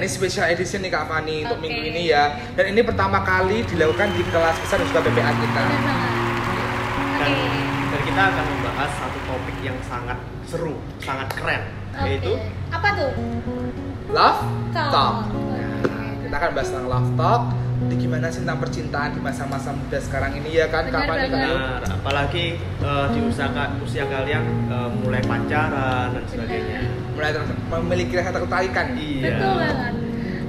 ini special edition nih Kak Fani untuk minggu ini ya. Dan ini pertama kali dilakukan di kelas besar dan juga PPA kita. Dan kita akan membahas satu topik yang sangat seru, sangat keren, yaitu apa tuh? Love Talk. Nah, kita akan bahas tentang Love Talk. Jadi gimana sih tentang percintaan di masa-masa muda sekarang ini ya kan Kak Fani? Benar, apalagi di usia kalian mulai pacaran dan sebagainya. Mulai memiliki rasa ketertarikan. Iya. Betul banget.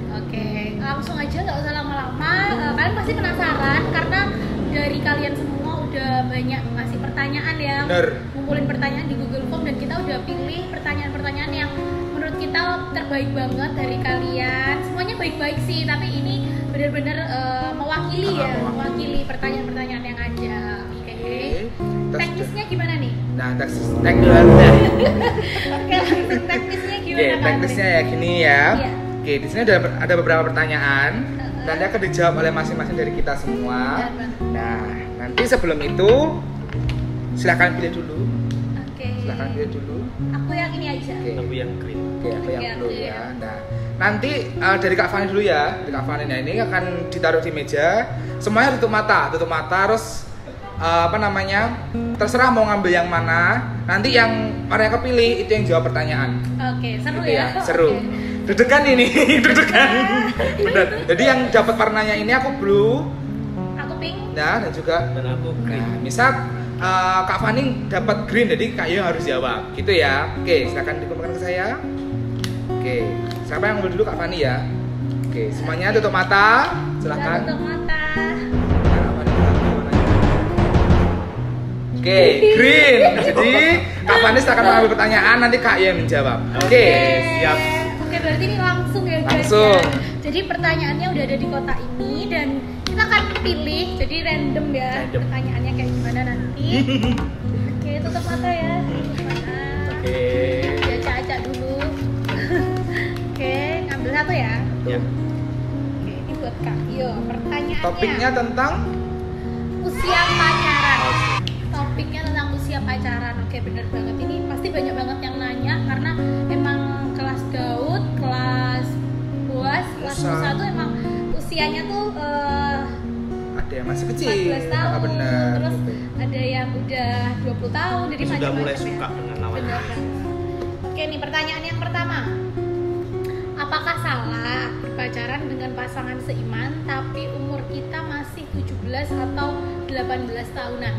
Oke, langsung aja nggak usah lama-lama. Kalian pasti penasaran karena dari kalian semua udah banyak ngasih pertanyaan ya. Bener. Ngumpulin pertanyaan di Google Form dan kita udah pilih pertanyaan-pertanyaan yang menurut kita terbaik banget dari kalian. Semuanya baik-baik sih, tapi ini benar-benar mewakili ya, mewakili pertanyaan-pertanyaan yang ada. Oke. Teknisnya gimana nih? Nah, teknisnya Oke, langsung teknisnya gimana? Oke, teknisnya ya gini ya. Iya. Oke, di sini ada beberapa pertanyaan. Nanti akan dijawab oleh masing-masing dari kita semua. Nah, nanti sebelum itu silahkan pilih dulu. Oke. Silahkan pilih dulu. Aku yang ini aja. Oke. Aku yang green. Oke, aku yang Oke, blue oke. ya. Nah, nanti dari Kak Fani dulu ya. Dari Kak Fani, nah ini akan ditaruh di meja. Semuanya tutup mata, terus terserah mau ngambil yang mana. Nanti yang orang yang kepilih itu yang jawab pertanyaan. Oke, seru Gitu ya. seru. Oke. Deg-degan ini, deg-degan. Bener. Jadi yang dapat warnanya ini aku blue, Aku pink. nah dan juga Dan aku green. nah, misal Kak Fani dapat green, jadi Kak Yo harus jawab, gitu ya. Oke, silakan dikumpulkan ke saya. Oke, siapa yang ngambil dulu Kak Fani ya? Oke, semuanya tutup mata, silakan. Tutup mata. Oke, green. Jadi Kak Fani akan mengambil pertanyaan, nanti Kak Yo yang menjawab. Oke, siap. Oke, berarti ini langsung ya guys. Langsung. Ya. Jadi pertanyaannya udah ada di kotak ini dan kita akan pilih, jadi random ya. Random. Pertanyaannya kayak gimana nanti. Oke, tutup mata ya. Tutup mata. Oke. Ya, acak-acak dulu. Oke, ngambil satu ya. Ya. Oke, ini buat Kak Yo. Pertanyaannya. Topiknya tentang Usia pacaran. Topiknya tentang usia pacaran. Oke, bener banget. Ini pasti banyak banget yang nanya karena emang kelas Daud, kelas Boas, kelas Musa. Musa tuh emang usianya tuh ada yang masih kecil. 14 tahun, Benar. terus Gitu. ada yang udah 20 tahun, jadi Sudah macam-macam mulai ya. suka dengan lawan Bener jenis. banget. Oke, nih pertanyaan yang pertama. Apakah salah berpacaran dengan pasangan seiman tapi umur kita masih 17 atau 18 tahunan?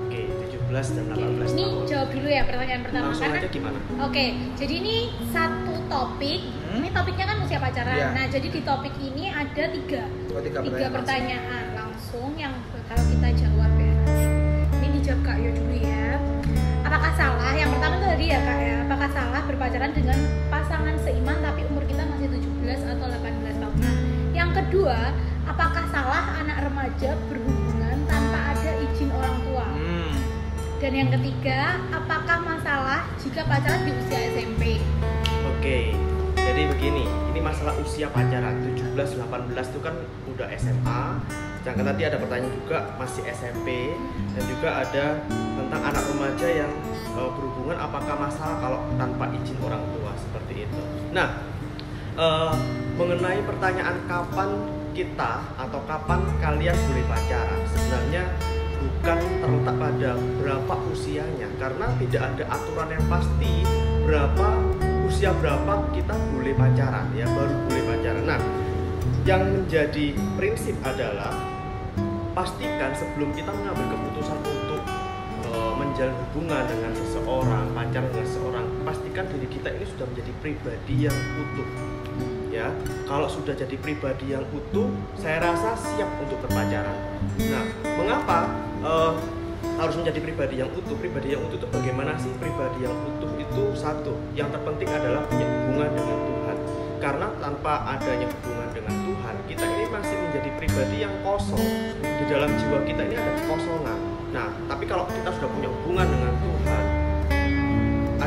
Oke, 17 dan 18 Ini tahun. jawab dulu ya pertanyaan pertama Langsung karena aja gimana? Oke, jadi ini satu topik. Ini topiknya kan usia pacaran. Iya. Nah, jadi di topik ini ada tiga Oh, tiga pertanyaan langsung yang bakal kita jawab ya. Ini dijawab Kak Yo dulu ya. Apakah salah? Yang pertama itu tadi ya Kak ya. Apakah salah berpacaran dengan pasangan seiman tapi umur kita masih 17 atau 18 tahun? Nah, yang kedua, apakah salah anak remaja berhubungan tanpa ada izin orang tua? Dan yang ketiga, apakah masalah jika pacaran di usia SMP? Oke, jadi begini, ini masalah usia pacaran 17-18 itu kan udah SMA. Sedangkan tadi ada pertanyaan juga masih SMP dan juga ada tentang anak remaja yang berhubungan apakah masalah kalau tanpa izin orang tua seperti itu. Nah, mengenai pertanyaan kapan kita atau kapan kalian boleh pacaran, sebenarnya bukan terletak pada berapa usianya karena tidak ada aturan yang pasti usia berapa kita boleh pacaran ya, baru boleh pacaran. Nah, yang menjadi prinsip adalah pastikan sebelum kita mengambil keputusan untuk menjalin hubungan dengan seseorang, pacaran dengan seseorang, pastikan diri kita ini sudah menjadi pribadi yang utuh. Ya, kalau sudah jadi pribadi yang utuh, saya rasa siap untuk berpacaran. Nah, mengapa harus menjadi pribadi yang utuh? Pribadi yang utuh itu bagaimana sih? Pribadi yang utuh itu satu, yang terpenting adalah punya hubungan dengan Tuhan. Karena tanpa adanya hubungan dengan Tuhan, kita ini masih menjadi pribadi yang kosong. Di dalam jiwa kita ini ada kekosongan. Nah, tapi kalau kita sudah punya hubungan dengan Tuhan,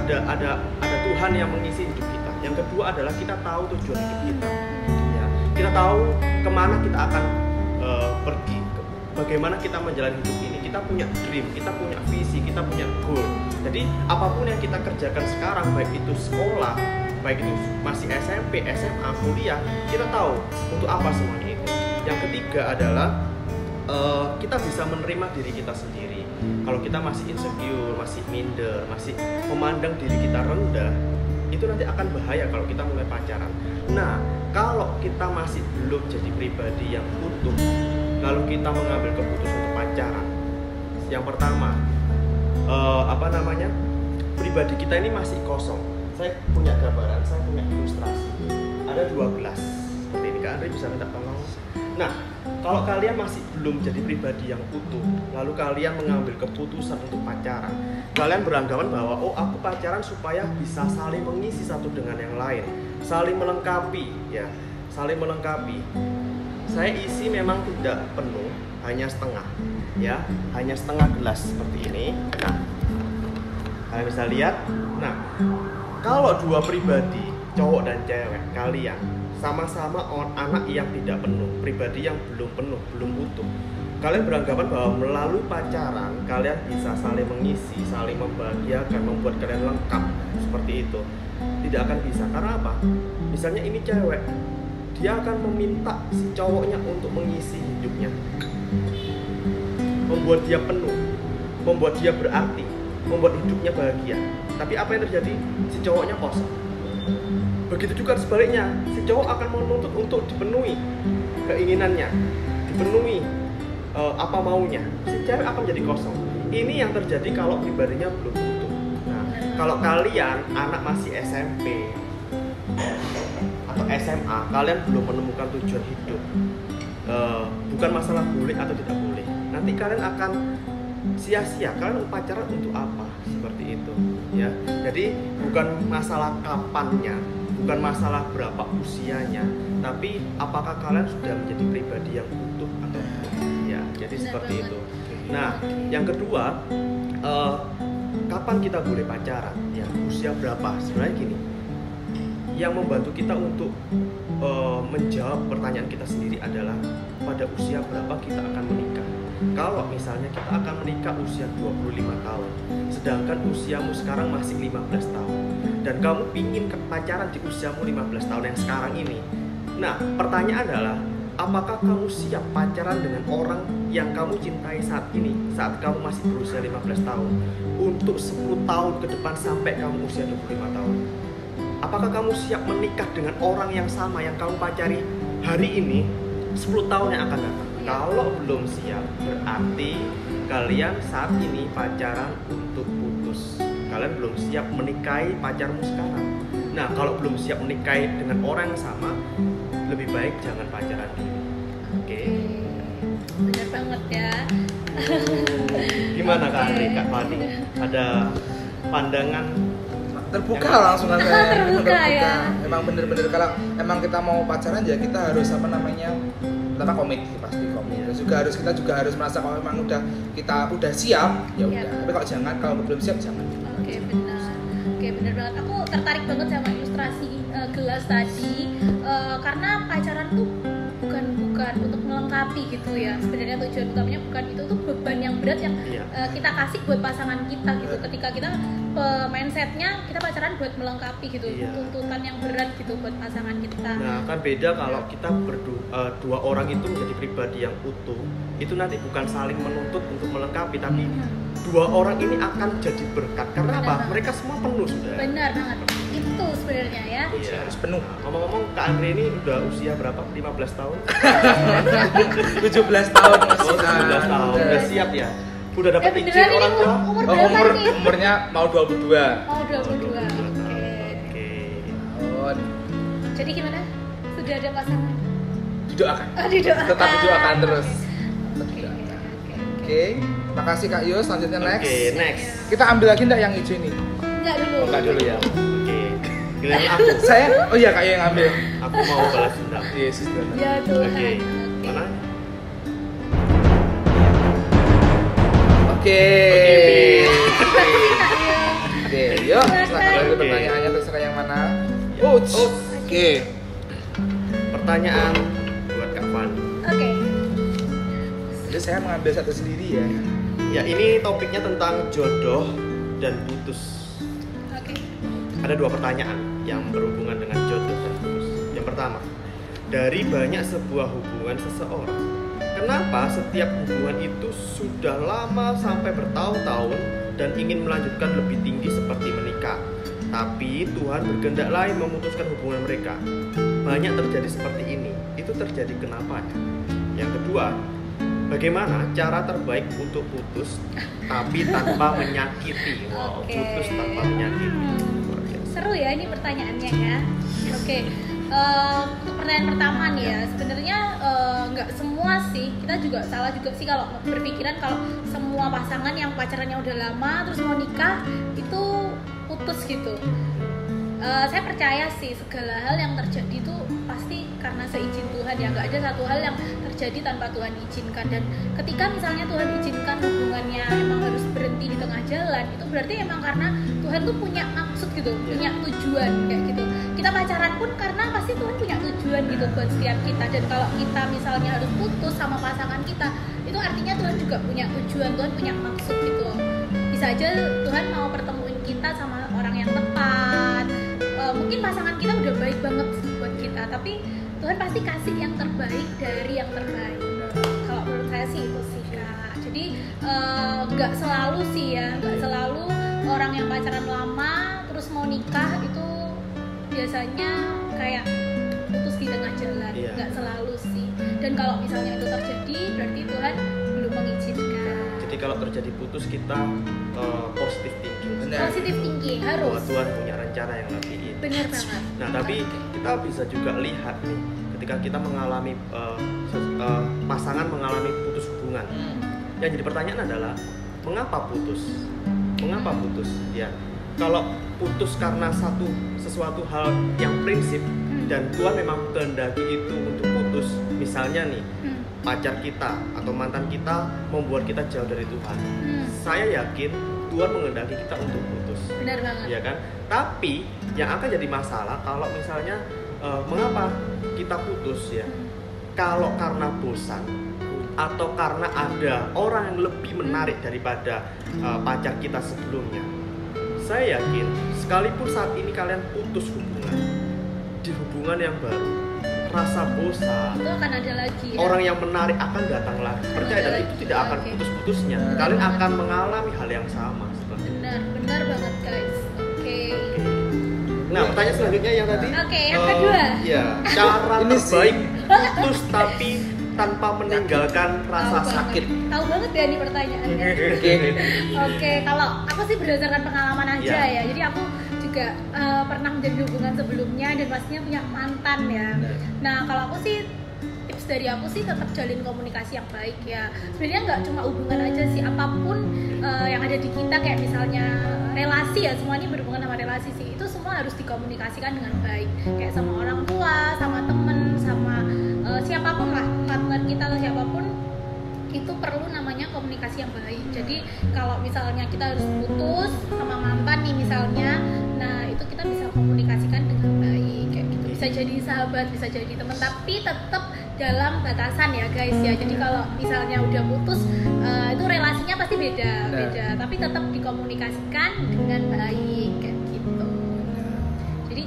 ada Tuhan yang mengisi hidup kita. Yang kedua adalah kita tahu tujuan hidup kita. Ya, kita tahu kemana kita akan pergi, bagaimana kita menjalani hidup ini. Kita punya dream, kita punya visi, kita punya goal. Jadi apapun yang kita kerjakan sekarang, baik itu sekolah, baik itu masih SMP, SMA, kuliah, kita tahu untuk apa semuanya itu. Yang ketiga adalah kita bisa menerima diri kita sendiri. Kalau kita masih insecure, masih minder, masih memandang diri kita rendah, itu nanti akan bahaya kalau kita mulai pacaran. Nah, kalau kita masih belum jadi pribadi yang utuh, lalu kita mengambil keputusan untuk pacaran, yang pertama, pribadi kita ini masih kosong. Saya punya gambaran, saya punya ilustrasi. Ada 2 gelas seperti ini. Kak Andri bisa minta tolong. Nah, kalau kalian masih belum jadi pribadi yang utuh, lalu kalian mengambil keputusan untuk pacaran, kalian beranggapan bahwa oh aku pacaran supaya bisa saling mengisi satu dengan yang lain, saling melengkapi, ya, saling melengkapi. Saya isi memang tidak penuh, hanya setengah, ya, hanya setengah gelas seperti ini. Nah, kalian bisa lihat. Nah, kalau dua pribadi, cowok dan cewek, kalian sama-sama anak yang tidak penuh, pribadi yang belum penuh, belum utuh, kalian beranggapan bahwa melalui pacaran kalian bisa saling mengisi, saling membahagiakan, membuat kalian lengkap seperti itu. Tidak akan bisa. Karena apa? Misalnya ini cewek, dia akan meminta si cowoknya untuk mengisi hidupnya, membuat dia penuh, membuat dia berarti, membuat hidupnya bahagia. Tapi apa yang terjadi? Si cowoknya kosong. Begitu juga sebaliknya, si cowok akan menuntut untuk dipenuhi keinginannya, dipenuhi apa maunya. Si cewek akan jadi kosong. Ini yang terjadi kalau pribadinya belum utuh. Nah, kalau kalian anak masih SMP atau SMA, kalian belum menemukan tujuan hidup, bukan masalah boleh atau tidak boleh. Nanti kalian akan sia-sia. Kalian pacaran untuk apa? Seperti itu, ya. Jadi bukan masalah kapannya, bukan masalah berapa usianya, tapi apakah kalian sudah menjadi pribadi yang utuh atau tidak, ya. Jadi seperti itu. Nah, yang kedua, kapan kita boleh pacaran, ya, usia berapa? Sebenarnya gini, yang membantu kita untuk menjawab pertanyaan kita sendiri adalah pada usia berapa kita akan menikah. Kalau misalnya kita akan menikah usia 25 tahun, sedangkan usiamu sekarang masih 15 tahun, dan kamu pingin pacaran di usiamu 15 tahun yang sekarang ini. Nah, pertanyaan adalah, apakah kamu siap pacaran dengan orang yang kamu cintai saat ini, saat kamu masih berusia 15 tahun, untuk 10 tahun ke depan sampai kamu usia 25 tahun? Apakah kamu siap menikah dengan orang yang sama yang kamu pacari hari ini 10 tahun yang akan datang? Kalau belum siap, berarti kalian saat ini pacaran untuk putus. Kalian belum siap menikahi pacarmu sekarang. Nah, kalau belum siap menikahi dengan orang yang sama, lebih baik jangan pacaran dulu. Oke? Bener banget ya. Gimana Kak Andri, Kak Fani? Ada pandangan? Terbuka langsung kan saya. Terbuka ya. Emang bener-bener kalau emang kita mau pacaran ya kita harus pertama komit, pasti komit. Terus kita juga harus merasa kalau memang kita udah siap, ya udah. Tapi kalau belum siap jangan. Oke, benar banget. Aku tertarik banget sama ilustrasi gelas tadi, karena pacaran tuh bukan untuk melengkapi gitu ya. Sebenarnya tujuan utamanya bukan itu, tuh beban yang berat yang kita kasih buat pasangan kita gitu. Ketika kita mindsetnya kita pacaran buat melengkapi gitu, tuntutan yang berat gitu buat pasangan kita. Nah, kan beda kalau kita dua orang itu menjadi pribadi yang utuh, itu nanti bukan saling menuntut untuk melengkapi, tapi dua orang ini akan jadi berkat. Karena apa? Mereka semua penuh sudah. Benar banget. Itu sebenarnya ya. Iya, harus penuh. Ngomong-ngomong, Kak Andri ini udah usia berapa? 15 tahun? 17 tahun masih. 17 tahun. Udah siap ya? Udah dapat izin orang tua? Umurnya mau 22. Mau 22. Oke. Jadi gimana? Sudah ada pasangan? Didoakan. Didoakan. Tetap didoakan terus. Oke. Makasih Kak Yus, selanjutnya next. Oke, next. Kita ambil lagi enggak yang hijau ini? Enggak dulu. Enggak dulu ya. Oke. Giliran aku. Saya, oh iya Kak yang ngambil. Aku mau balas dendam. Yesus Tuhan. Ya Tuhan. Oke. Mana? Oke. Oke, yuk. Silakan Oke. pertanyaannya terserah yang mana. Ya. Oke. Pertanyaan buat Kak Fani. Oke. Jadi saya mengambil satu sendiri ya. Ya, ini topiknya tentang jodoh dan putus. Oke. Ada 2 pertanyaan. yang berhubungan dengan jodoh dan putus. Yang pertama, dari banyak sebuah hubungan seseorang, kenapa setiap hubungan itu sudah lama sampai bertahun-tahun dan ingin melanjutkan lebih tinggi seperti menikah, tapi Tuhan berkehendak lain memutuskan hubungan mereka? Banyak terjadi seperti ini. Itu terjadi kenapa ya? Yang kedua, bagaimana cara terbaik untuk putus tapi tanpa menyakiti? Wow, putus tanpa menyakiti. Seru ya ini pertanyaannya ya. Oke. Untuk pertanyaan pertama nih ya, sebenarnya nggak semua sih, kita juga salah juga sih kalau berpikiran kalau semua pasangan yang pacarannya udah lama terus mau nikah itu putus gitu. Saya percaya sih segala hal yang terjadi itu pasti karena seizin Tuhan ya, nggak ada satu hal yang terjadi tanpa Tuhan izinkan. Dan ketika misalnya Tuhan izinkan hubungannya emang harus berhenti di tengah jalan, itu berarti emang karena Tuhan tuh punya maksud gitu, punya tujuan kayak gitu. Kita pacaran pun karena pasti Tuhan punya tujuan gitu buat setiap kita. Dan kalau kita misalnya harus putus sama pasangan kita, itu artinya Tuhan juga punya tujuan, Tuhan punya maksud gitu. Bisa aja Tuhan mau pertemuin kita sama orang yang tepat. Mungkin pasangan kita udah baik banget buat kita, tapi Tuhan pasti kasih yang terbaik dari yang terbaik. Kalau menurut saya sih itu sih Kak. Jadi nggak selalu sih ya, nggak selalu orang yang pacaran lama terus mau nikah itu biasanya kayak putus di tengah jalan. Nggak selalu sih. Dan kalau misalnya itu terjadi berarti Tuhan belum mengizinkan. Jadi kalau terjadi putus kita positive thinking. Positive thinking harus. Bahwa Tuhan punya rencana yang lebih indah. Benar banget. Nah tapi kita bisa juga lihat nih, ketika kita mengalami pasangan mengalami putus hubungan, yang jadi pertanyaan adalah mengapa putus? Mengapa putus? Ya, kalau putus karena sesuatu hal yang prinsip dan Tuhan memang kehendaki itu untuk putus, misalnya nih pacar kita atau mantan kita membuat kita jauh dari Tuhan, saya yakin Tuhan menghendaki kita untuk putus. Benar banget. Ya kan? Tapi yang akan jadi masalah kalau misalnya mengapa kita putus ya? Kalau karena bosan atau karena ada orang yang lebih menarik daripada pacar kita sebelumnya. Saya yakin sekalipun saat ini kalian putus hubungan, di hubungan yang baru, rasa bosan itu akan ada lagi ya? Orang yang menarik akan datang lagi. Percaya, dan itu tidak akan putus-putusnya. Kalian akan mengalami hal yang sama. Benar banget guys. Oke. Nah, pertanyaan selanjutnya yang tadi. Oke, yang kedua. Ya, cara terbaik putus tapi tanpa meninggalkan rasa sakit. Tahu banget ya ini pertanyaannya. Oke, kalau aku sih berdasarkan pengalaman aja ya. Jadi aku juga pernah menjadi hubungan sebelumnya dan pastinya punya mantan ya. Nah, kalau aku sih tips dari aku sih tetap jalin komunikasi yang baik ya. Sebenarnya nggak cuma hubungan aja sih, apapun yang ada di kita kayak misalnya relasi ya, semuanya berhubungan sama relasi sih. Itu semua harus dikomunikasikan dengan baik. Kayak sama orang tua, sama temen, sama siapapun lah, partner kita atau siapapun, itu perlu namanya komunikasi yang baik. Jadi kalau misalnya kita harus putus sama mantan nih misalnya, nah itu kita bisa komunikasikan dengan baik kayak gitu. Bisa jadi sahabat, bisa jadi teman, tapi tetap dalam batasan ya guys ya. Jadi kalau misalnya udah putus itu relasinya pasti beda, tapi tetap dikomunikasikan dengan baik kayak gitu. Jadi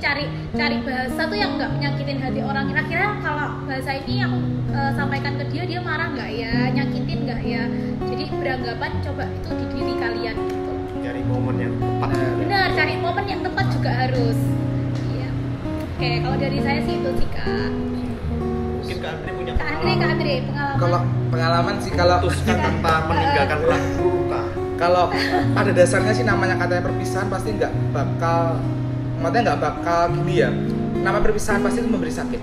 cari bahasa tuh yang nggak menyakitin hati orang. Kira-kira kalau bahasa ini aku sampaikan ke dia marah nggak ya, nyakitin nggak ya. Jadi beranggapan coba itu di diri kalian gitu. Cari momen yang tepat. Benar, cari momen yang tepat juga harus. Iya. Oke, kalau dari saya sih itu sih Kak. Mungkin Kak Andre punya Kak Andre pengalaman. Kalau pengalaman sih kalau putuskan tanpa meninggalkan luka. Kalau pada dasarnya sih namanya katanya perpisahan pasti nggak bakal gini ya. Nama perpisahan pasti itu memberi sakit.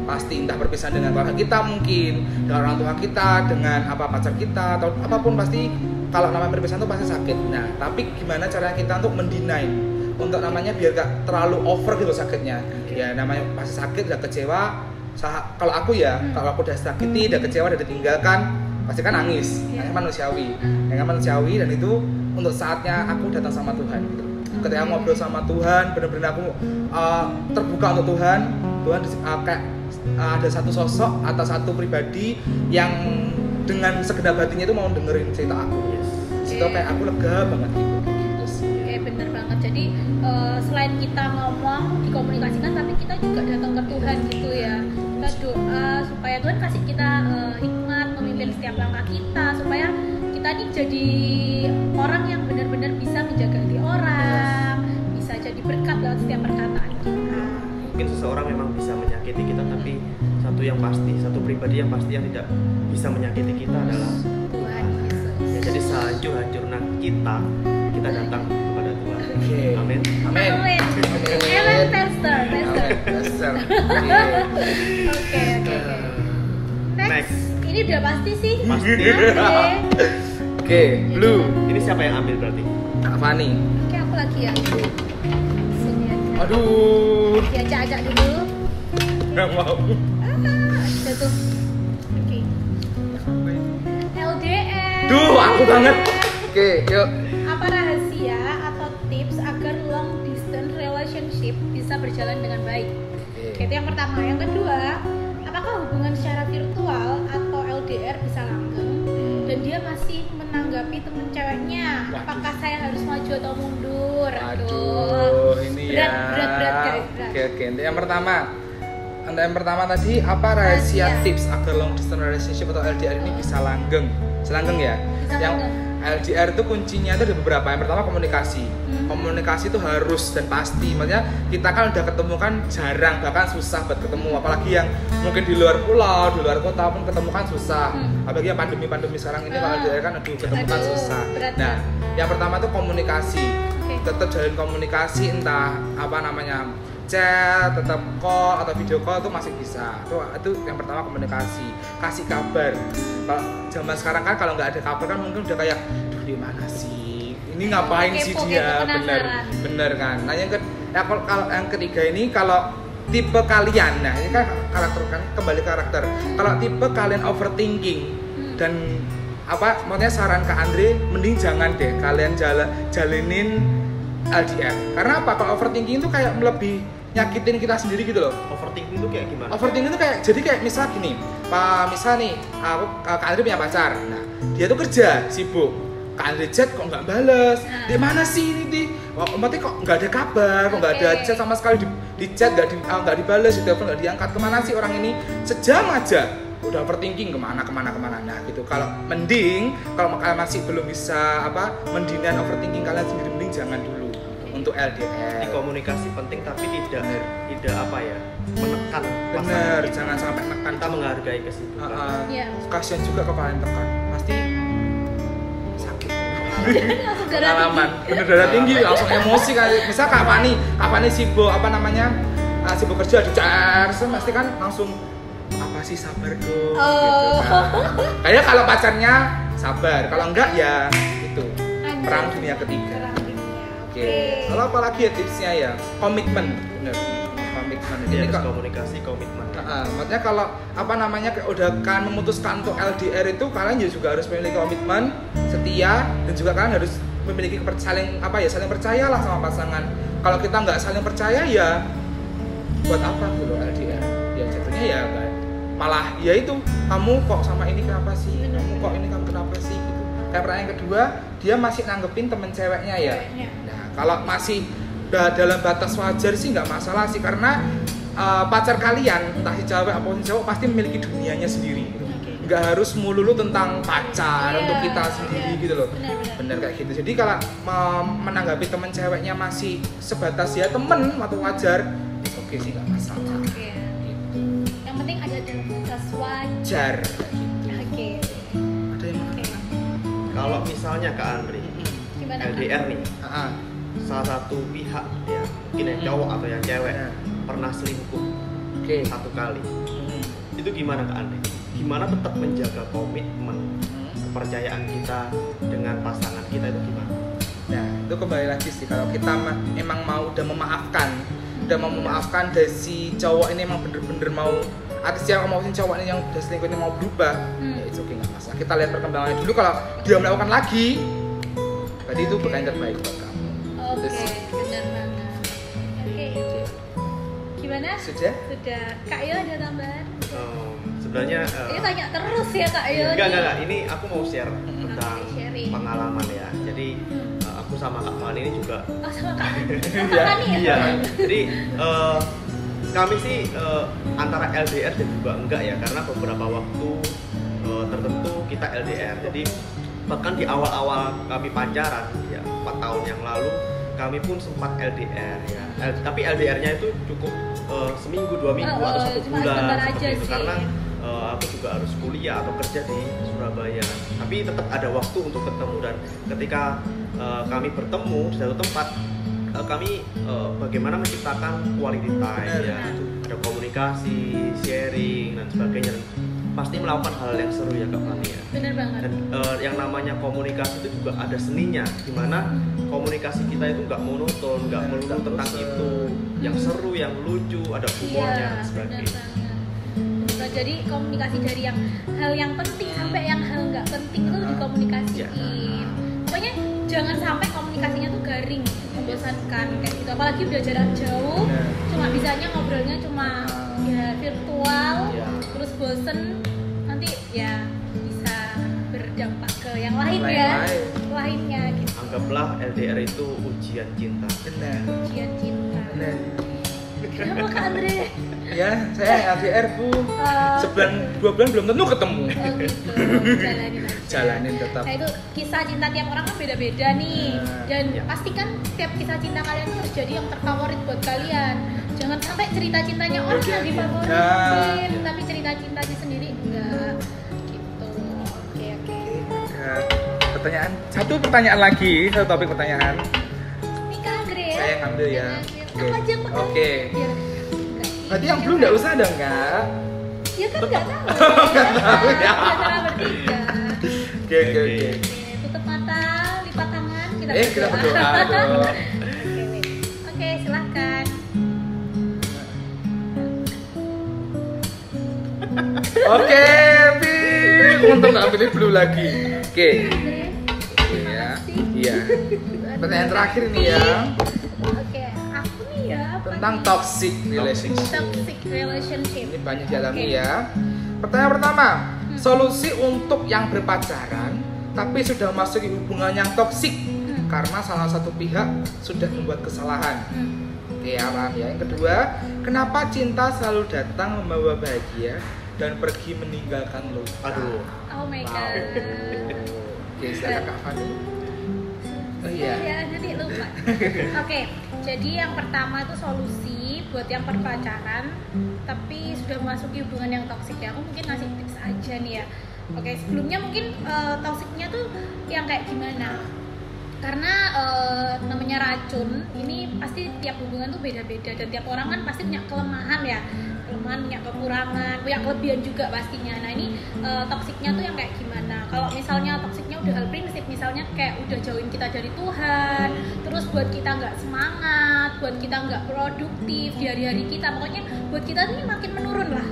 Pasti entah perpisahan dengan keluarga kita mungkin, dengan orang tua kita, dengan pacar kita atau apapun, pasti kalau nama perpisahan itu pasti sakit. Nah, tapi gimana caranya kita untuk mendinai, untuk namanya biar gak terlalu over gitu sakitnya. Ya namanya pasti sakit, udah kecewa. Kalau aku ya, kalau aku udah sakiti, udah kecewa, udah ditinggalkan, pasti kan nangis. Nangis manusiawi. Nangis manusiawi, dan itu untuk saatnya aku datang sama Tuhan gitu. Ketika ngobrol sama Tuhan, benar-benar aku terbuka untuk Tuhan kayak ada satu sosok atau satu pribadi yang dengan segenap hatinya itu mau dengerin cerita aku. Itu kayak aku lega banget gitu. Bener banget Jadi selain kita ngomong dikomunikasikan, tapi kita juga datang ke Tuhan gitu ya. Kita doa supaya Tuhan kasih kita hikmat memimpin setiap langkah kita, supaya kita ini jadi orang yang benar-benar bisa menjaga hati orang, bisa jadi berkat lewat setiap perkataan kita. Mungkin seseorang memang bisa menyakiti kita, tapi satu pribadi yang pasti yang tidak bisa menyakiti kita adalah Tuhan Yesus. ya, jadi sehancur-hancurnya kita datang kepada Tuhan. Oke. Amin. Amin. Amin. Amen, Pastor. Pastor. Oke. Next. Next. Ini udah pasti sih. Pasti. Oke. Oke, blue. Ini siapa yang ambil berarti? Kak Fani. Oke, aku lagi ya. Sini aja. Aduh. Diacak-acak dulu. Nggak mau. Jatuh. Oke. LDR. Duh, aku banget. Oke, yuk. Apa rahasia atau tips agar long distance relationship bisa berjalan dengan baik? Oke, itu yang pertama. Yang kedua, apakah hubungan secara virtual atau LDR bisa langgeng dan dia masih menanggapi temen ceweknya? Waduh. Apakah saya harus maju atau mundur? Aduh, ini berat, ya. berat guys. Berat. Oke. Untuk yang pertama tadi, apa rahasia Rahasia. tips agar long distance relationship atau LDR ini bisa langgeng? Bisa langgeng ya? Bisa Yang langgeng. LDR itu kuncinya itu ada beberapa. Yang pertama komunikasi. Komunikasi itu harus dan pasti. Maksudnya kita kan udah ketemu kan jarang, bahkan susah buat ketemu. Apalagi yang mungkin di luar pulau, di luar kota pun ketemu kan susah. Apalagi yang pandemi sekarang ini kalau LDR kan aduh ketemu kan Aduh, susah. berat. Nah, yang pertama tuh komunikasi. Oke. Tetap jalin komunikasi, entah apa namanya chat, tetap call atau video call itu masih bisa. Itu yang pertama komunikasi. Kasih kabar. Kalau zaman sekarang kan kalau nggak ada kabar kan mungkin udah kayak, duh di mana sih? Ini ngapain sih Kepo, dia? penasaran. Bener kan. Nah kalau yang ketiga ini kalau tipe kalian, nah ini kan karakter kan kembali karakter. Kalau tipe kalian overthinking dan apa, maksudnya saran Kak Andre, mending jangan deh kalian jalinin LDR. Karena apa? Kalau overthinking itu kayak lebih nyakitin kita sendiri gitu loh. Overthinking itu kayak gimana? Overthinking itu kayak, jadi kayak misal gini, misal nih, Kak Andre punya pacar, nah dia tuh kerja, sibuk, Kak Andre chat kok nggak bales, di mana sih ini di, berarti kok nggak ada kabar, kok nggak ada Oke. chat sama sekali, di chat nggak dibales, di telepon nggak diangkat, kemana sih orang ini, sejam aja udah overthinking kemana, nah gitu. Kalau mending, kalau kalian masih belum bisa mendingan overthinking kalian sendiri, mending jangan dulu untuk LDR. Di komunikasi penting tapi tidak apa ya, menekan pasangan Bener, kita. jangan sampai nekan. Kita menghargai kesibukan. Iya. Kasian juga ke kalian tekan, pasti sakit. Langsung darah Pengalaman, tinggi. bener darah tinggi, langsung emosi kali. Misal Kak Fani sibuk sibuk kerja di CRS, pasti kan langsung apa sih, sabar dong. Oh. Gitu kan. Kayak kalau pacarnya sabar, kalau enggak ya itu Anjay. perang dunia ketiga. Perang dunia. Oke. Kalau apalagi ya tipsnya ya komitmen, bener. Komitmen. Jadi Ini harus kok. komunikasi, komitmen. Maksudnya kalau kayak udah kan memutuskan untuk LDR itu, kalian juga harus memiliki komitmen, setia, dan juga kalian harus memiliki saling percaya lah sama pasangan. Kalau kita nggak saling percaya ya buat apa dulu LDR? Ya jatuhnya ya nggak, malah ya itu, kamu kok sama ini kenapa sih? Kamu kok ini kamu kenapa sih? Gitu. Kayak pertanyaan yang kedua, dia masih nanggepin temen ceweknya ya. Ceweknya. Nah kalau masih dalam batas wajar sih nggak masalah sih, karena pacar kalian entah si cewek atau si cowok pasti memiliki dunianya sendiri. Nggak harus melulu tentang pacar Iya, untuk kita sendiri iya. gitu loh. Benar. Bener kayak gitu. Jadi kalau menanggapi temen ceweknya masih sebatas ya temen atau wajar, oke sih nggak masalah. Oke. Gitu. Yang penting ada dalam batas wajar. Jar kayak gitu. Oke. Ada yang Oke. Kalau misalnya Kak Andri Gimana? Kak? LDR nih, Ah, salah satu pihak ya, mungkin yang cowok atau yang cewek Ya. pernah selingkuh oke. satu kali, itu gimana Kak Andri? Gimana tetap menjaga komitmen kepercayaan kita dengan pasangan kita itu gimana? Nah, itu kembali lagi sih, kalau kita emang mau udah memaafkan dari si cowok ini, emang bener-bener mau, artis yang mau si cowok ini yang udah selingkuh ini mau berubah, ya itu oke, nggak masalah. Kita lihat perkembangannya dulu. Kalau dia melakukan lagi, berarti itu bukan yang terbaik buat kamu. Oke, Itu sih. benar banget. Oke. Gimana? Sudah? Sudah. Kak Yo ada tambahan? Sebenarnya sebenarnya tanya terus ya Kak Yo. enggak. Ini aku mau share tentang sharing. pengalaman ya. Jadi aku sama Kak Fani ini juga. Oh sama Kak Fani ya? Iya. Jadi kami sih antara LDR dan juga enggak ya, karena beberapa waktu tertentu kita LDR. Jadi bahkan di awal-awal kami pacaran ya 4 tahun yang lalu kami pun sempat LDR ya. Tapi LDR-nya itu cukup seminggu, 2 minggu atau 1 bulan seperti itu, karena aku juga harus kuliah atau kerja di Surabaya. Tapi tetap ada waktu untuk ketemu, dan ketika kami bertemu di satu tempat, kami bagaimana menciptakan quality time ya, ada komunikasi, sharing dan sebagainya. Pasti melakukan hal yang seru ya Kak Fani ya. Bener banget. Dan yang namanya komunikasi itu juga ada seninya, dimana komunikasi kita itu nggak monoton, nggak melulu tentang itu, yang seru, yang lucu, ada humornya dan sebagainya. Bener. Jadi komunikasi dari yang hal yang penting sampai yang hal nggak penting itu dikomunikasiin. Pokoknya jangan sampai komunikasinya tuh garing, membosankan kayak gitu. Apalagi udah jarak jauh, cuma bisanya ngobrolnya cuma ya virtual, terus bosen, nanti ya bisa berdampak ke yang lain ya, lainnya gitu. Anggaplah LDR itu ujian cinta. Benar. Ujian cinta. Benar. Kenapa Kak Andre? Ya, saya LDR Bu. Sebulan 2 bulan belum tentu ketemu. Oh gitu. Jalanin aja. Jalanin tetap. Nah itu kisah cinta tiap orang kan beda-beda nih. Dan pastikan tiap kisah cinta kalian tuh terjadi yang terfavorit buat kalian. Jangan sampai cerita cintanya orang yang difavoritin, tapi cerita cinta di sendiri enggak. Gitu. Oke. Satu pertanyaan lagi, satu topik pertanyaan. Ini Kak Andre ya. Saya ngambil ya. Aku aja yang pegang. Oke. Berarti yang belum nggak usah dong Kak? Ya kan nggak tahu. Nggak tahu ya. Antara bertiga. Oke. Tutup mata, lipat tangan, kita berdoa dong. Oke, silahkan. Oke, untung nggak pilih blue lagi. Oke. Iya. Pertanyaan terakhir nih ya. Oke, aku nih ya. Tentang toxic relationship. Toxic relationship. Ini banyak dialami ya. Pertanyaan pertama, solusi untuk yang berpacaran tapi sudah memasuki hubungan yang toksik karena salah satu pihak sudah membuat kesalahan. Oke, paham ya. Yang kedua, kenapa cinta selalu datang membawa bahagia dan pergi meninggalkan luka? Aduh. Oh my god. Oke, silakan Kak Fani. Oh iya. Ya, nanti lupa. Oke, jadi yang pertama itu solusi buat yang berpacaran tapi sudah memasuki hubungan yang toksik ya. Aku mungkin ngasih tips aja nih ya. Oke, sebelumnya mungkin toksiknya tuh yang kayak gimana? Karena namanya racun, ini pasti tiap hubungan tuh beda-beda dan tiap orang kan pasti punya kelemahan ya, punya kekurangan, punya kelebihan juga pastinya. Nah ini toksiknya tuh yang kayak gimana? Kalau misalnya toksiknya udah hal prinsip, misalnya kayak udah jauhin kita dari Tuhan, terus buat kita nggak semangat, buat kita nggak produktif di hari-hari kita, pokoknya buat kita ini makin menurun lah.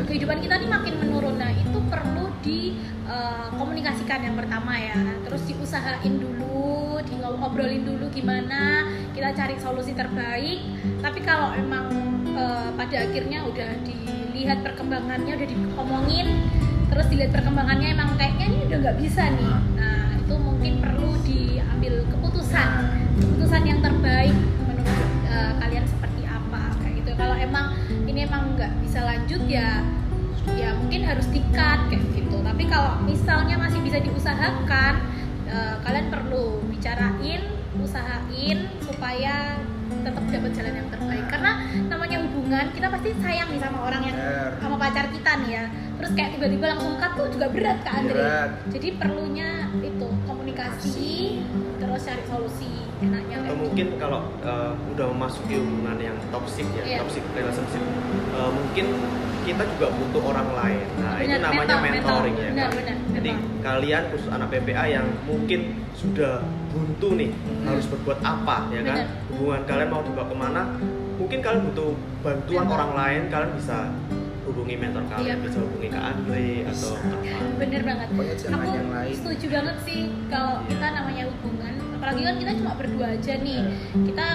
Kehidupan kita ini makin menurun. Nah itu perlu dikomunikasikan yang pertama ya, terus diusahain dulu, diobrolin dulu gimana, kita cari solusi terbaik. Tapi kalau emang pada akhirnya udah dilihat perkembangannya, udah diomongin, terus dilihat perkembangannya emang kayaknya ini udah nggak bisa nih, nah itu mungkin perlu diambil keputusan yang terbaik menurut kalian seperti apa kayak gitu. Kalau emang ini emang nggak bisa lanjut ya mungkin harus di-cut kayak gitu. Tapi kalau misalnya masih bisa diusahakan, kalian perlu bicarain, usahain supaya tetap dapat jalan yang terbaik. Karena namanya hubungan, kita pasti sayang nih sama orang yang sama pacar kita nih ya. Terus kayak tiba-tiba langsung cut tuh juga berat Kak Andre. Jadi perlunya itu komunikasi, terus cari solusi enaknya. Atau mungkin kalau udah memasuki hubungan yang toxic ya, toxic relationship, mungkin kita juga butuh orang lain. Nah itu namanya mentoring ya. Benar. Jadi kalian khusus anak PPA yang mungkin sudah buntu nih, harus berbuat apa ya kan? Hubungan kalian mau dibawa kemana? Mungkin kalian butuh bantuan orang lain, kalian bisa hubungi mentor kalian, bisa hubungi Kak Andre atau apa. Bener banget. Aku Setuju banget sih kalau kita namanya hubungan, apalagi apalagi kan kita cuma berdua aja nih. Kita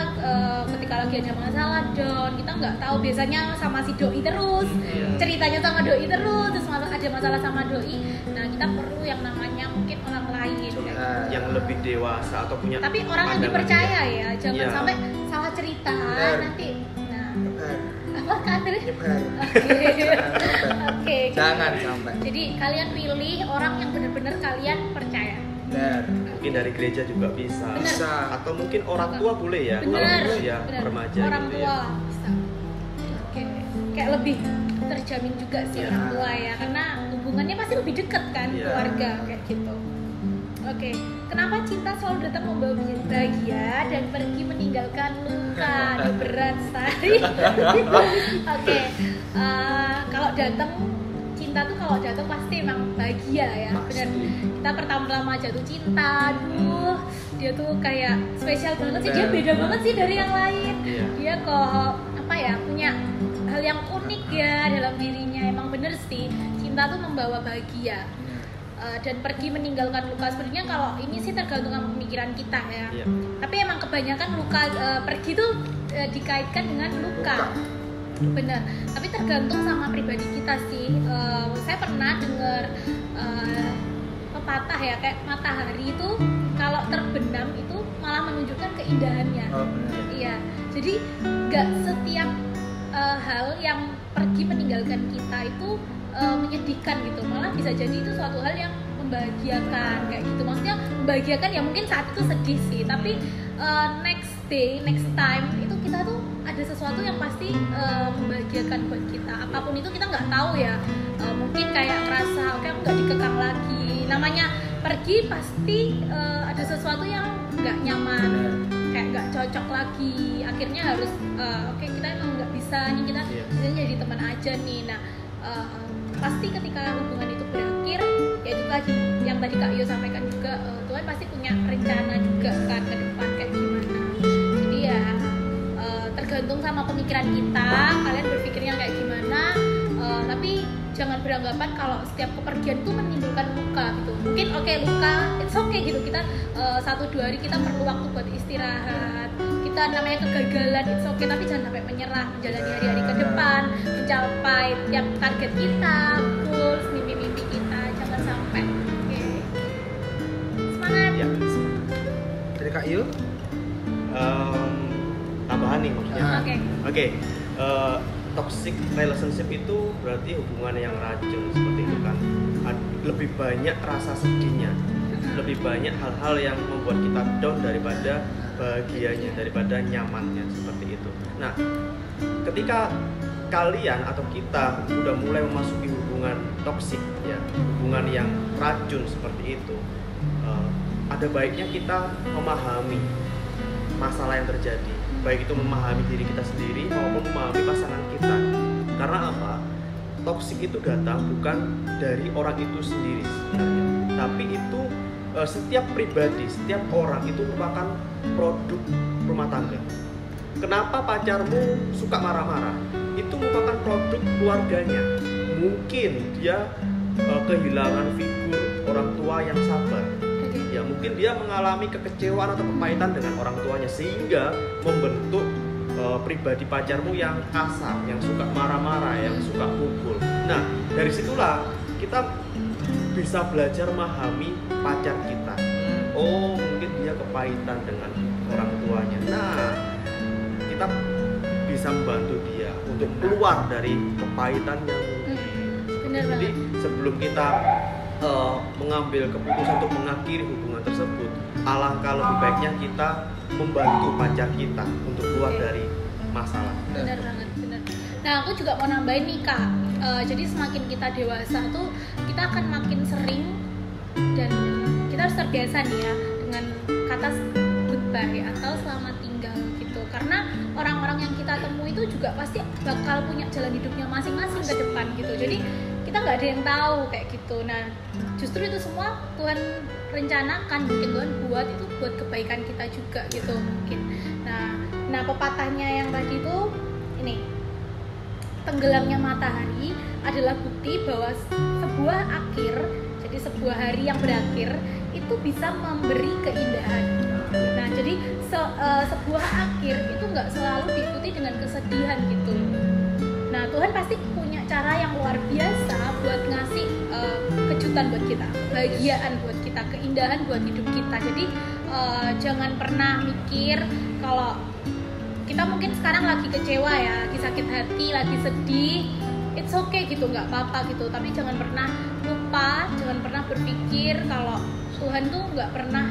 ketika lagi ada masalah down, kita nggak tahu, biasanya sama si doi terus, ceritanya sama doi terus, terus ada masalah sama doi. Nah kita perlu yang namanya mungkin orang lain yang lebih dewasa atau punya, tapi orang yang dipercaya ya, jangan sampai salah cerita nanti. Apa Andre? Oke. Jangan sampai. Jadi kalian pilih orang yang benar-benar kalian percaya. Benar. Mungkin dari gereja juga bisa. Bisa. Atau mungkin orang tua boleh ya. Benar. Kalau usia remaja orang gitu tua ya. bisa. Oke. Kayak lebih terjamin juga sih orang tua ya, karena hubungannya pasti lebih dekat kan, keluarga kayak gitu. Oke, kenapa cinta selalu datang membawa bahagia dan pergi meninggalkan luka di berat sari? Oke, kalau datang cinta tuh kalau datang pasti emang bahagia ya, benar. Kita pertama-tama jatuh cinta, aduh, dia tuh kayak spesial banget sih, dia beda banget sih dari yang lain. Dia kok apa ya, punya hal yang unik ya dalam dirinya. Emang bener sih, cinta tuh membawa bahagia. Dan pergi meninggalkan luka, sebenarnya kalau ini sih tergantung sama pemikiran kita ya. Tapi emang kebanyakan luka pergi tuh dikaitkan dengan luka. Bener. Tapi tergantung sama pribadi kita sih. Saya pernah dengar pepatah ya, kayak matahari itu kalau terbenam itu malah menunjukkan keindahannya. Iya. Jadi nggak setiap hal yang pergi meninggalkan kita itu menyedihkan gitu, malah bisa jadi itu suatu hal yang membahagiakan kayak gitu. Maksudnya membahagiakan ya, mungkin saat itu sedih sih, tapi next day, next time itu kita tuh ada sesuatu yang pasti membahagiakan buat kita. Apapun itu kita nggak tahu ya, mungkin kayak ngerasa oke, aku nggak dikekang lagi. Namanya pergi pasti ada sesuatu yang nggak nyaman, kayak nggak cocok lagi. Akhirnya harus oke, kita emang nggak bisa nih, kita jadi teman aja nih. Nah pasti ketika hubungan itu berakhir, ya itu tadi yang tadi Kak Yo sampaikan juga, Tuhan pasti punya rencana juga kan ke depan kayak gimana. Jadi ya tergantung sama pemikiran kita, kalian berpikirnya kayak gimana. Tapi jangan beranggapan kalau setiap kepergian itu menimbulkan luka gitu. Mungkin luka, it's okay gitu, kita 1-2 hari kita perlu waktu buat istirahat. Kita namanya kegagalan, it's okay, tapi jangan sampai menyerah, menjalani hari-hari ke depan, mencapai tiap target kita, goals, mimpi-mimpi kita, jangan sampai. Oke. Semangat. Ya. Dari Kak Yu? Tambahan nih maksudnya. Oke. Toxic relationship itu berarti hubungan yang racun seperti itu kan. Lebih banyak rasa sedihnya, lebih banyak hal-hal yang membuat kita down daripada bahagianya, daripada nyamannya seperti itu. Nah, ketika kalian atau kita udah mulai memasuki hubungan toksik ya, hubungan yang racun seperti itu, ada baiknya kita memahami masalah yang terjadi, baik itu memahami diri kita sendiri maupun memahami pasangan kita. Karena apa? Toksik itu datang bukan dari orang itu sendiri sebenarnya, tapi itu setiap pribadi, setiap orang itu merupakan produk rumah tangga. Kenapa pacarmu suka marah-marah? Itu merupakan produk keluarganya. Mungkin dia kehilangan figur orang tua yang sabar. Ya mungkin dia mengalami kekecewaan atau kepahitan dengan orang tuanya sehingga membentuk pribadi pacarmu yang kasar, yang suka marah-marah, yang suka pukul. Nah, dari situlah kita bisa belajar memahami pacar kita. Oh, mungkin dia kepahitan dengan orang tuanya. Nah, kita bisa membantu dia untuk keluar dari kepahitannya. Jadi sebelum kita mengambil keputusan untuk mengakhiri hubungan tersebut, alangkah lebih baiknya kita membantu pacar kita untuk keluar dari masalah. Benar banget, benar. Nah, aku juga mau nambahin nih Kak. Jadi semakin kita dewasa tuh kita akan makin sering dan kita harus terbiasa nih ya dengan kata goodbye atau selamat tinggal gitu. Karena orang-orang yang kita temui itu juga pasti bakal punya jalan hidupnya masing-masing ke depan gitu. Jadi kita nggak ada yang tahu kayak gitu. Nah, justru itu semua Tuhan rencanakan, mungkin Tuhan buat itu buat kebaikan kita juga gitu mungkin. Nah pepatahnya yang tadi itu ini, tenggelamnya matahari adalah bukti bahwa sebuah akhir, jadi sebuah hari yang berakhir itu bisa memberi keindahan. Nah jadi sebuah akhir itu nggak selalu diikuti dengan kesedihan gitu. Nah Tuhan pasti punya cara yang luar biasa buat ngasih kejutan buat kita, kebahagiaan buat kita, keindahan buat hidup kita. Jadi jangan pernah mikir kalau kita mungkin sekarang lagi kecewa ya, lagi sakit hati, lagi sedih, it's okay gitu, nggak apa-apa gitu. Tapi jangan pernah lupa, jangan pernah berpikir kalau Tuhan tuh nggak pernah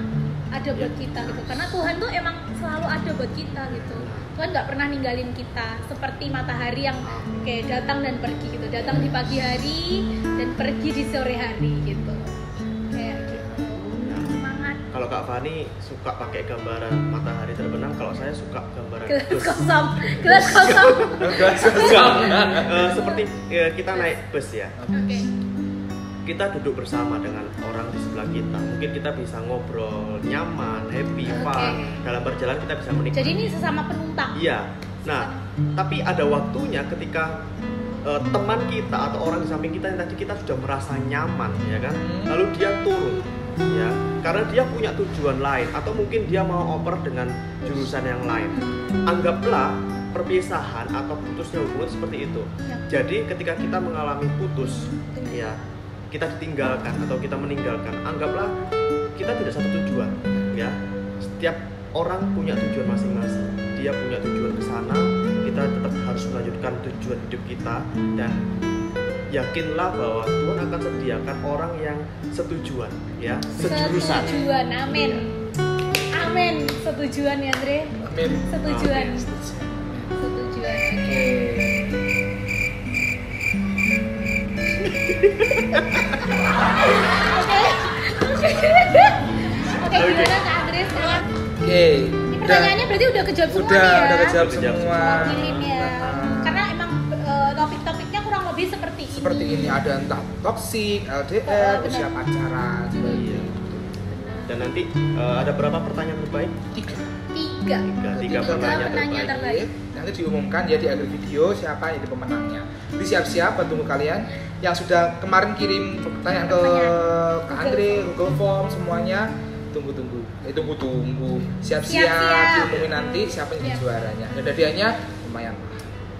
ada buat kita gitu. Karena Tuhan tuh emang selalu ada buat kita gitu. Tuhan nggak pernah ninggalin kita. Seperti matahari yang kayak datang dan pergi gitu. Datang di pagi hari dan pergi di sore hari gitu. Kayak gitu. Semangat. Kalau Kak Fani suka pakai gambaran matahari terbenam, kalau saya suka gambaran Gelas bus. kosong, gelas kosong. Seperti kita naik bus ya. Oke. Kita duduk bersama dengan orang di sebelah kita. Mungkin kita bisa ngobrol nyaman, happy, fun. Dalam perjalanan kita bisa menikmati. Jadi ini sesama penumpang. Iya. Nah, tapi ada waktunya ketika teman kita atau orang di samping kita yang tadi kita sudah merasa nyaman, ya kan? Lalu dia turun, ya, karena dia punya tujuan lain atau mungkin dia mau oper dengan jurusan yang lain. Anggaplah perpisahan atau putusnya hubungan seperti itu. Jadi ketika kita mengalami putus, ya, kita ditinggalkan atau kita meninggalkan, anggaplah kita tidak satu tujuan, ya. Setiap orang punya tujuan masing-masing. Dia punya tujuan ke sana, kita tetap harus melanjutkan tujuan hidup kita dan yakinlah bahwa Tuhan akan sediakan orang yang setujuan, ya, sejurusan. Setujuan, amin. Amin, setujuan ya Andre. Amin. Setujuan. Oke. Setujuan. Oke, gimana Kak Andre sekarang? Oke. Ini pertanyaannya berarti udah kejawab semua nih ya? Udah kejawab Udah kejawab semua. Wakilin ya. Karena emang topik-topiknya kurang lebih seperti ini. Seperti ini ada entah toksik, LDR, benar. usia pacaran, Iya. Dan nanti ada berapa pertanyaan terbaik? tiga. Tiga Tiga penanya penanya terbaik. Nanti diumumkan ya di akhir video siapa yang jadi pemenangnya. Jadi siap-siap buat tunggu kalian yang sudah kemarin kirim pertanyaan ke Kak Andre, Google Form semuanya. Tunggu-tunggu. Tunggu-tunggu. Siap-siap Siap-siap. diumumin nanti siapa yang jadi Siap. juaranya. Dan hadiahnya lumayan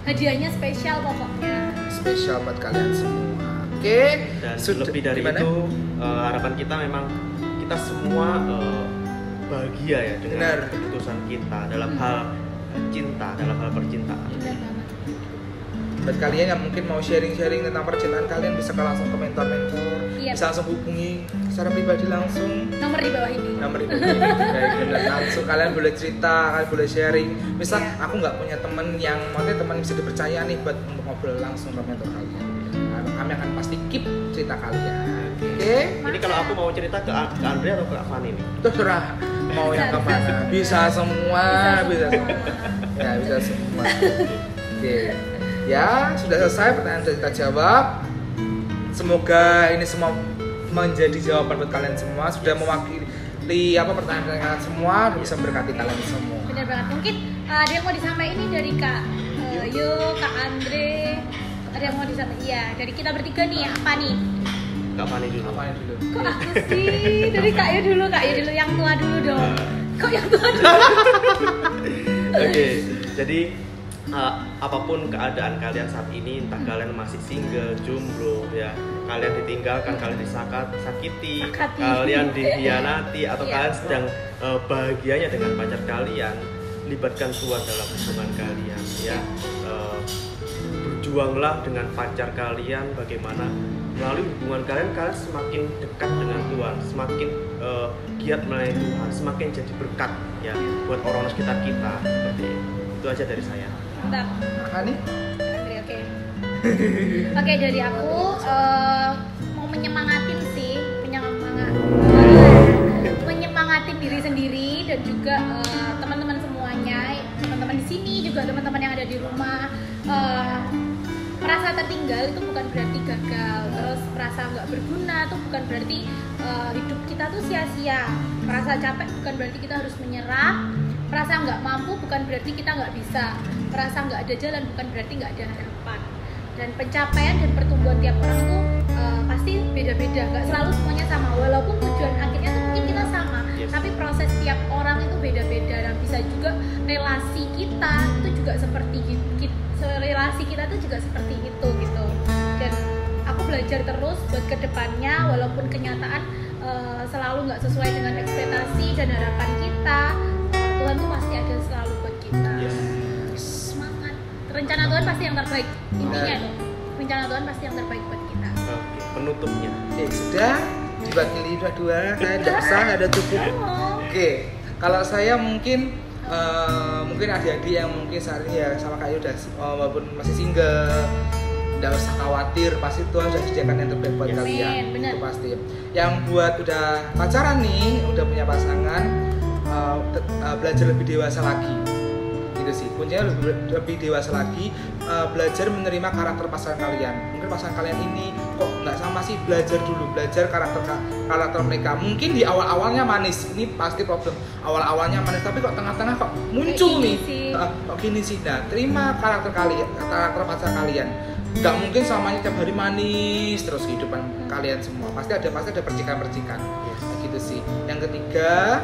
Hadiahnya spesial pokoknya. spesial buat kalian semua. Oke. Dan Sudah- lebih dari gimana? itu harapan kita memang kita semua bahagia ya dengan Benar. keputusan kita dalam hal cinta, dalam hal percintaan. Benar banget. Buat kalian yang mungkin mau sharing-sharing tentang percintaan kalian bisa langsung komentar-mentor, Iya. bisa langsung hubungi secara pribadi langsung. Nomor di bawah ini. Nomor itu baik benar langsung kalian boleh cerita, kalian boleh sharing. Misal Iya. aku nggak punya teman yang maksudnya teman yang bisa dipercaya nih buat untuk ngobrol langsung ke mentor kalian. Kami akan pasti keep cerita kalian. Oke? Ini kalau aku mau cerita ke Andre atau ke Fani nih? Terserah mau yang Bisa, kemana. bisa. Bisa semua, bisa semua. Ya bisa semua. Oke. Ya sudah selesai pertanyaan sudah kita jawab. Semoga ini semua menjadi jawaban buat kalian semua. Sudah mewakili apa pertanyaan kalian semua, bisa berkati kalian semua. Benar banget. Mungkin ada yang mau disampaikan ini dari Kak Yo, Kak Andre. Ada yang mau disampaikan? Iya, dari kita bertiga nih. Apa nih? Kak Fani dulu. Apa yang dulu? Kok aku sih? Dari Kak Yo dulu, Kak Yo dulu. Yang tua dulu dong. Kok yang tua dulu? Oke, jadi apapun keadaan kalian saat ini, entah kalian masih single, jomblo, ya, kalian ditinggalkan, kalian disakiti, Sakati. kalian dikhianati, atau Iya. kalian sedang bahagianya dengan pacar kalian, libatkan Tuhan dalam hubungan kalian, ya. Berjuanglah dengan pacar kalian, bagaimana melalui hubungan kalian semakin dekat dengan Tuhan, semakin giat melayani Tuhan, semakin jadi berkat ya buat orang-orang sekitar kita. Seperti itu aja dari saya. Mantap. Hani? Andre, oke. Oke, dari aku mau menyemangatin sih, menyemangatin diri sendiri dan juga teman-teman semuanya, teman-teman di sini juga teman-teman yang ada di rumah. Merasa tertinggal itu bukan berarti gagal, terus merasa nggak berguna itu bukan berarti hidup kita tuh sia-sia. Merasa capek bukan berarti kita harus menyerah. Merasa nggak mampu bukan berarti kita nggak bisa. Merasa nggak ada jalan bukan berarti nggak ada harapan. Dan pencapaian dan pertumbuhan tiap orang tuh pasti beda-beda, nggak selalu semuanya sama. Walaupun tujuan akhirnya tuh mungkin kita sama, Yes. tapi proses tiap orang itu dan juga relasi kita itu juga seperti relasi kita tuh juga seperti itu gitu. Dan aku belajar terus buat kedepannya, walaupun kenyataan selalu nggak sesuai dengan ekspektasi dan harapan kita, Tuhan tuh pasti ada selalu buat kita. Semangat, rencana Tuhan pasti yang terbaik, intinya itu rencana Tuhan pasti yang terbaik buat kita. Oke, penutupnya. Oke, sudah diwakili dua-dua, saya tidak usah, ada cukup. Oke, kalau saya mungkin adik-adik yang mungkin saat ini ya sama Kak Yuda, walaupun masih single, tidak usah khawatir, pasti Tuhan sudah sediakan yang terbaik buat kalian. Bener. Itu pasti. Yang buat udah pacaran nih, udah punya pasangan, belajar lebih dewasa lagi. Gitu sih. Kuncinya lebih dewasa lagi, belajar menerima karakter pasangan kalian. Mungkin pasangan kalian ini kok nggak sama sih, belajar dulu, belajar karakter mereka. Mungkin di awal-awalnya manis, ini pasti problem. Awal-awalnya manis, tapi kok tengah-tengah kok muncul nih. Kok gini sih. Nah, terima karakter kalian, karakter pasangan kalian. Nggak mungkin selamanya tiap hari manis terus kehidupan kalian semua. Pasti ada percikan-percikan. Gitu sih. Yang ketiga,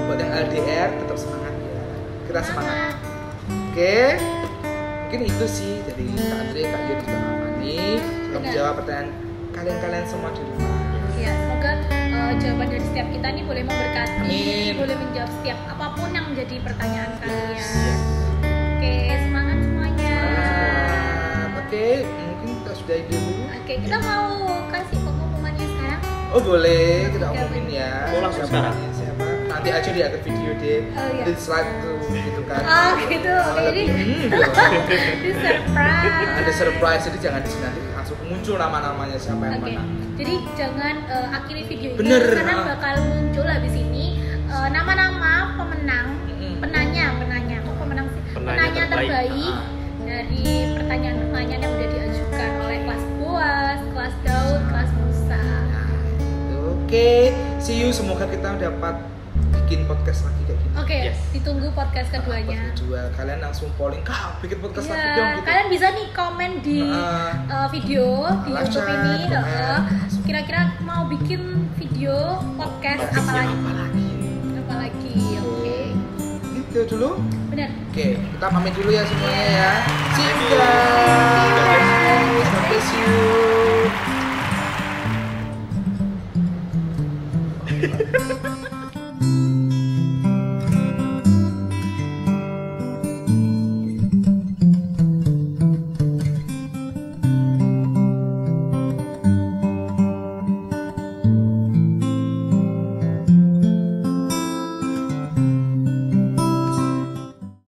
buat yang LDR tetap semangat ya. Kita semangat. Oke. Mungkin itu sih dari Kak Andre, Kak Yudi, juga Kak Fani. Semoga menjawab pertanyaan kalian semua di rumah. Ya, semoga jawaban dari setiap kita ini boleh memberkati, Amin. boleh menjawab setiap apapun yang menjadi pertanyaan kalian. Oke, semangat semuanya. Oke, mungkin kita sudahi dulu. Oke, kita mau kasih pengumumannya sekarang. Oh boleh, kita umumin ya. Oh, langsung Siapa sekarang? Siapa? Nanti aja di akhir video deh. Oh, iya. Di slide tuh gitu kan. Oh gitu, jadi Gitu. di surprise. Ada surprise, jadi jangan di sini nanti langsung muncul nama-namanya siapa yang Oke, mana. jadi jangan akhiri video ini Bener. karena bakal muncul habis ini nama-nama pemenang, penanya, kok pemenang sih? Penanya terbaik dari pertanyaan-pertanyaan yang udah diajukan oleh kelas Boas, kelas Daud, kelas Musa. Oke, see you. Semoga kita dapat bikin podcast lagi kayak gini. Oke, Yes. ditunggu podcast keduanya. Kedua, kalian langsung polling, Kak, bikin podcast lagi Iya, dong. Gitu. kalian bisa nih komen di video di Live YouTube chat, ini. komen. Kira-kira mau bikin video podcast apa lagi? Apa lagi? Oke, Gitu dulu. benar. Oke, kita pamit dulu ya semuanya ya. See you guys. God bless you.